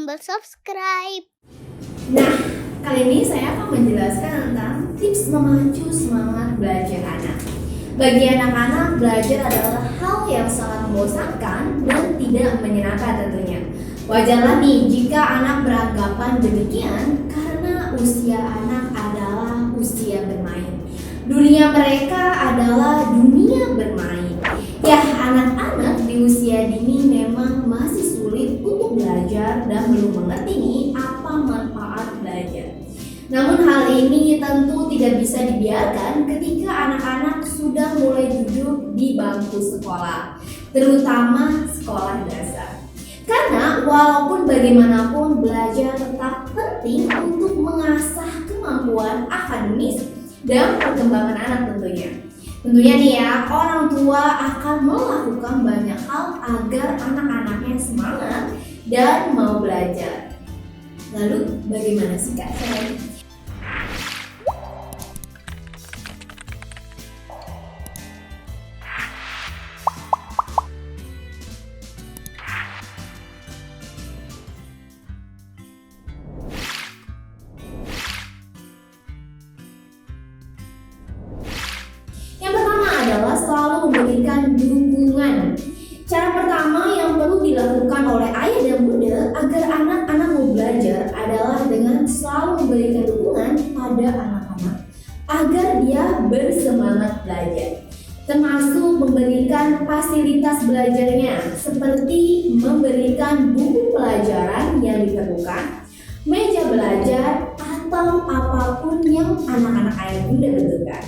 tombol subscribe. Nah, kali ini saya akan menjelaskan tentang tips memacu semangat belajar anak. Bagi anak-anak, belajar adalah hal yang sangat membosankan dan tidak menyenangkan tentunya. Wajarlah nih jika anak beranggapan demikian karena usia anak adalah usia bermain. Dunia mereka adalah dunia bermain. Ya, anak-anak di usia dini memang masih sulit untuk belajar dan belum mengerti nih apa manfaat belajar. Namun hal ini tentu tidak bisa dibiarkan ketika anak-anak sudah mulai duduk di bangku sekolah, terutama sekolah dasar. Karena walaupun bagaimanapun belajar tetap penting untuk mengasah kemampuan akademis dan perkembangan anak tentunya. Tentunya nih ya, orang tua akan melakukan banyak hal agar anak-anaknya semangat dan mau belajar. Lalu bagaimana sih Kak? Yang pertama adalah selalu memberikan dukungan. Cara pertama yang perlu dilakukan oleh ayah dan bunda agar anak-anak mau belajar adalah dengan selalu memberikan dukungan pada anak-anak agar dia bersemangat belajar. Termasuk memberikan fasilitas belajarnya seperti memberikan buku pelajaran yang diperlukan, meja belajar, atau apapun yang anak-anak ayah bunda butuhkan.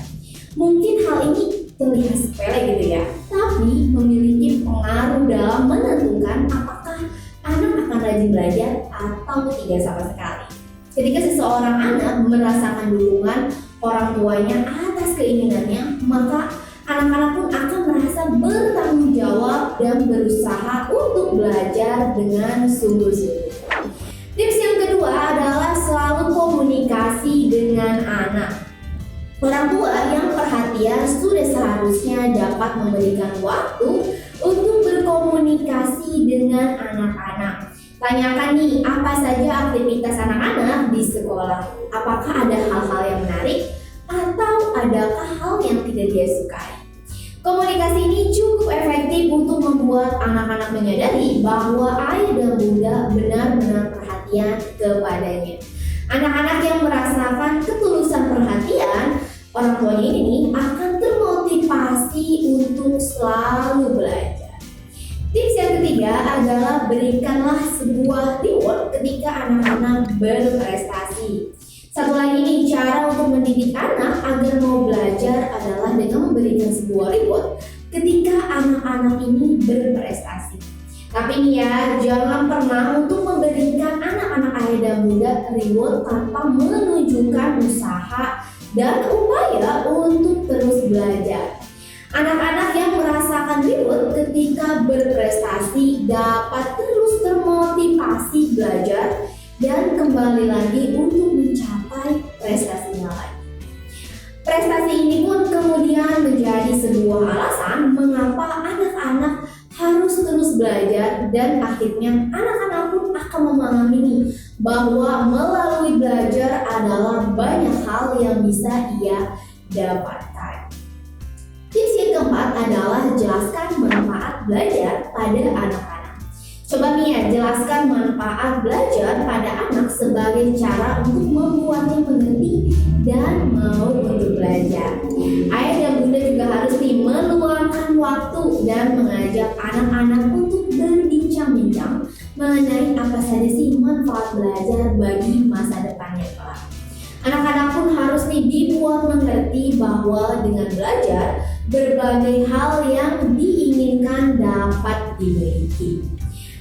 Mungkin hal ini terlihat sepele gitu ya, tapi memiliki pengaruh dalam menentukan apakah anak akan rajin belajar atau tidak sama sekali. Ketika seseorang anak merasakan dukungan orang tuanya atas keinginannya, maka anak-anak pun akan merasa bertanggung jawab dan berusaha untuk belajar dengan sungguh-sungguh. Tips yang kedua adalah selalu komunikasi dengan anak. Orang tua yang perhatian sudah seharusnya dapat memberikan waktu untuk berkomunikasi dengan anak-anak. Tanyakan nih apa saja aktivitas anak-anak di sekolah. Apakah ada hal-hal yang menarik atau adakah hal yang tidak dia sukai? Komunikasi ini cukup efektif untuk membuat anak-anak menyadari bahwa ayah dan bunda benar-benar perhatian kepadanya. Anak-anak yang merasakan ketulusan perhatian orang tuanya ini akan termotivasi untuk selalu belajar. Tips yang ketiga adalah berikanlah sebuah reward ketika anak-anak berprestasi. Satu lagi nih, cara untuk mendidik anak agar mau belajar adalah dengan memberikan sebuah reward ketika anak-anak ini berprestasi. Tapi nih ya, jangan pernah untuk memberikan anak-anak ayah dan bunda reward tanpa menunjukkan usaha dan upaya untuk terus belajar. Anak-anak yang merasakan reward ketika berprestasi dapat terus termotivasi belajar dan kembali lagi untuk mencapai prestasinya lagi. Prestasi ini pun kemudian menjadi sebuah alasan mengapa anak-anak harus terus belajar dan akhirnya anak-anak pun akan memahami bahwa melalui belajar adalah banyak hal yang bisa ia dapatkan. Tips yang keempat adalah jelaskan manfaat belajar pada anak-anak. Coba nih ya, jelaskan manfaat belajar pada anak sebagai cara untuk membuatnya mengerti dan mau untuk belajar. Ayah dan bunda juga harus meluangkan waktu dan mengajak anak-anak untuk berbincang-bincang mengenai apa saja sih manfaat belajar bagi masa depannya kelak. Anak-anak pun harus dibuat mengerti bahwa dengan belajar berbagai hal yang diinginkan dapat dimiliki.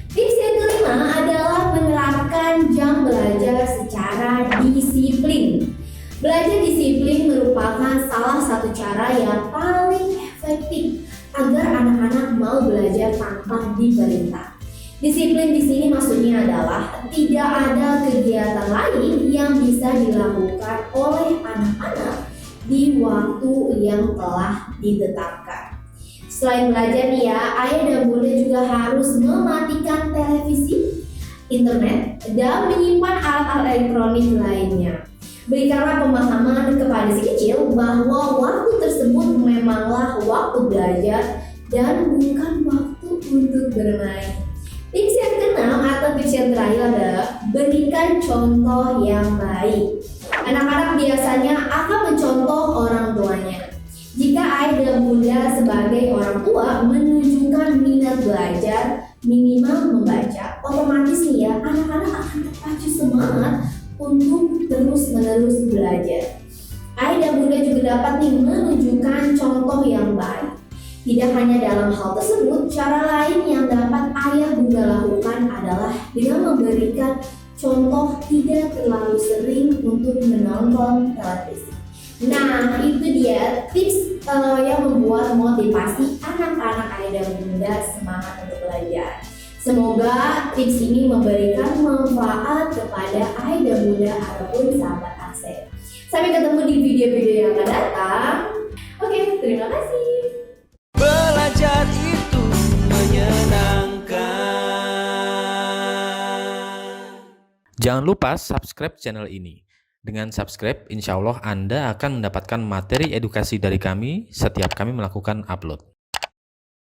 Tips yang kelima adalah menerapkan jam belajar secara disiplin. Belajar disiplin merupakan salah satu cara yang paling efektif agar anak-anak mau belajar tanpa diperintah. Disiplin di sini maksudnya adalah tidak ada kegiatan lain yang bisa dilakukan oleh anak-anak di waktu yang telah ditetapkan. Selain belajar nih ya, ayah dan bunda juga harus mematikan televisi internet, dan menyimpan alat-alat elektronik lainnya. Berikanlah pemahaman kepada si kecil bahwa waktu tersebut memanglah waktu belajar dan bukan waktu untuk bermain. Tips yang keenam atau tips yang terakhir adalah berikan contoh yang baik. Anak-anak biasanya akan mencontoh orang tuanya. Jika ayah dan bunda sebagai orang tua menunjukkan minat belajar, minimal membaca, otomatis nih ya, anak-anak akan terpacu semangat untuk terus-menerus belajar. Ayah dan bunda juga dapat nih menunjukkan contoh yang baik. Tidak hanya dalam hal tersebut, cara lain yang dapat ayah bunda lakukan adalah dengan memberikan contoh tidak terlalu sering untuk menonton televisi. Nah, itu dia tips yang membuat motivasi anak-anak ayah dan bunda semangat untuk belajar. Semoga tips ini memberikan manfaat kepada ayah dan bunda ataupun sahabat Asep. Sampai ketemu di video-video yang akan datang. Oke, terima kasih. Belajar itu menyenangkan. Jangan lupa subscribe channel ini. Dengan subscribe, insya Allah Anda akan mendapatkan materi edukasi dari kami setiap kami melakukan upload.